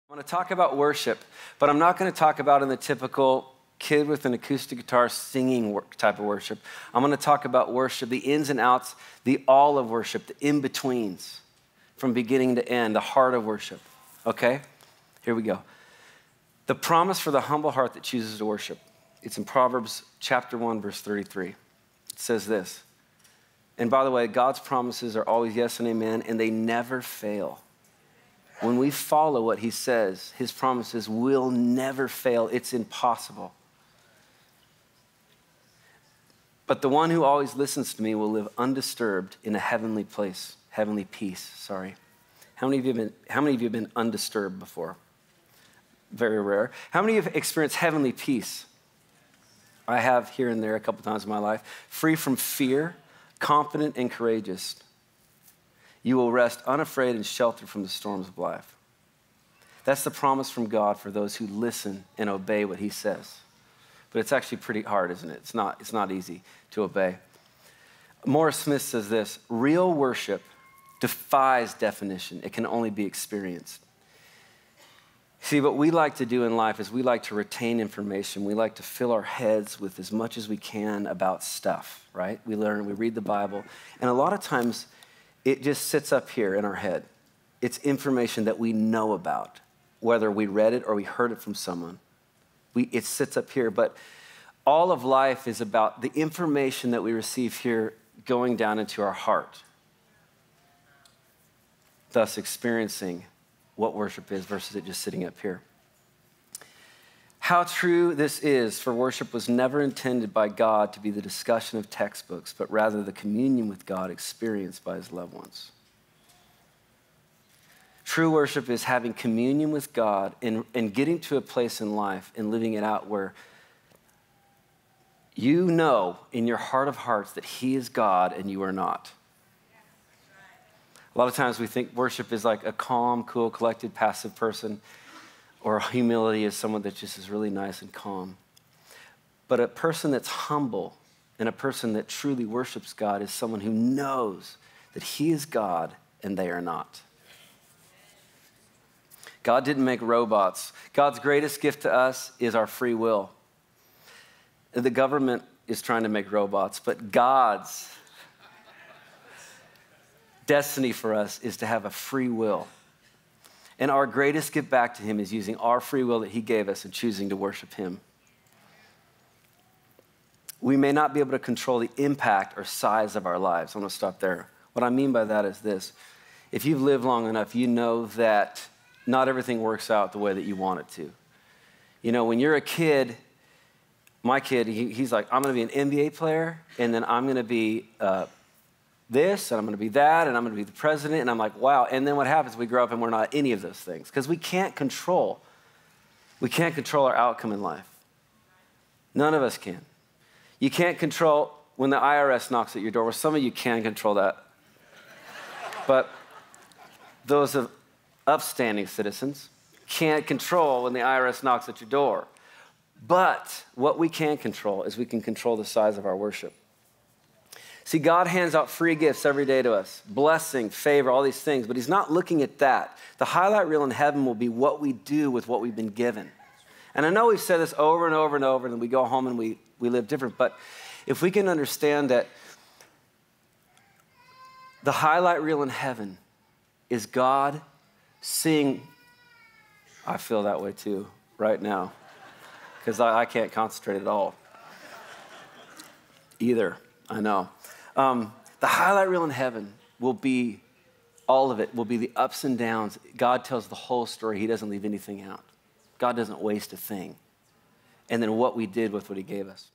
I'm going to talk about worship, but I'm not going to talk about in the typical kid with an acoustic guitar singing type of worship. I'm going to talk about worship, the ins and outs, the all of worship, the in-betweens, from beginning to end, the heart of worship. Okay? Here we go. The promise for the humble heart that chooses to worship. It's in Proverbs chapter 1, verse 33. It says this. And by the way, God's promises are always yes and amen, and they never fail. When we follow what he says, his promises will never fail. It's impossible. But the one who always listens to me will live undisturbed in a heavenly place, heavenly peace, sorry. How many of you have been undisturbed before? Very rare. How many of you have experienced heavenly peace? I have here and there a couple times in my life. Free from fear, confident and courageous. You will rest unafraid and sheltered from the storms of life. That's the promise from God for those who listen and obey what he says. But it's actually pretty hard, isn't it? It's not easy to obey. Morris Smith says this, real worship defies definition. It can only be experienced. See, what we like to do in life is we like to retain information. We like to fill our heads with as much as we can about stuff, right? We learn, we read the Bible, and a lot of times it just sits up here in our head. It's information that we know about, whether we read it or we heard it from someone. It sits up here, but all of life is about the information that we receive here going down into our heart, thus experiencing what worship is versus it just sitting up here. How true this is, for worship was never intended by God to be the discussion of textbooks, but rather the communion with God experienced by his loved ones. True worship is having communion with God and getting to a place in life and living it out where you know in your heart of hearts that he is God and you are not. A lot of times we think worship is like a calm, cool, collected, passive person, or humility is someone that just is really nice and calm. But a person that's humble and a person that truly worships God is someone who knows that he is God and they are not. God didn't make robots. God's greatest gift to us is our free will. The government is trying to make robots, but God's destiny for us is to have a free will. And our greatest gift back to him is using our free will that he gave us and choosing to worship him. We may not be able to control the impact or size of our lives. I'm going to stop there. What I mean by that is this. If you've lived long enough, you know that not everything works out the way that you want it to. You know, when you're a kid, my kid, he's like, I'm going to be an NBA player, and then I'm going to be this, and I'm going to be that, and I'm going to be the president, and I'm like, wow. And then what happens? We grow up and we're not any of those things because we can't control our outcome in life. None of us can. You can't control when the IRS knocks at your door. Well, some of you can control that. But those of upstanding citizens can't control when the IRS knocks at your door. But what we can control is we can control the size of our worship. See, God hands out free gifts every day to us, blessing, favor, all these things, but he's not looking at that. The highlight reel in heaven will be what we do with what we've been given. And I know we've said this over and over and over, and then we go home and we live different, but if we can understand that the highlight reel in heaven is God seeing, I feel that way too right now, because I can't concentrate at all either, I know. The highlight reel in heaven will be, all of it will be the ups and downs. God tells the whole story. He doesn't leave anything out. God doesn't waste a thing. And then what we did with what he gave us.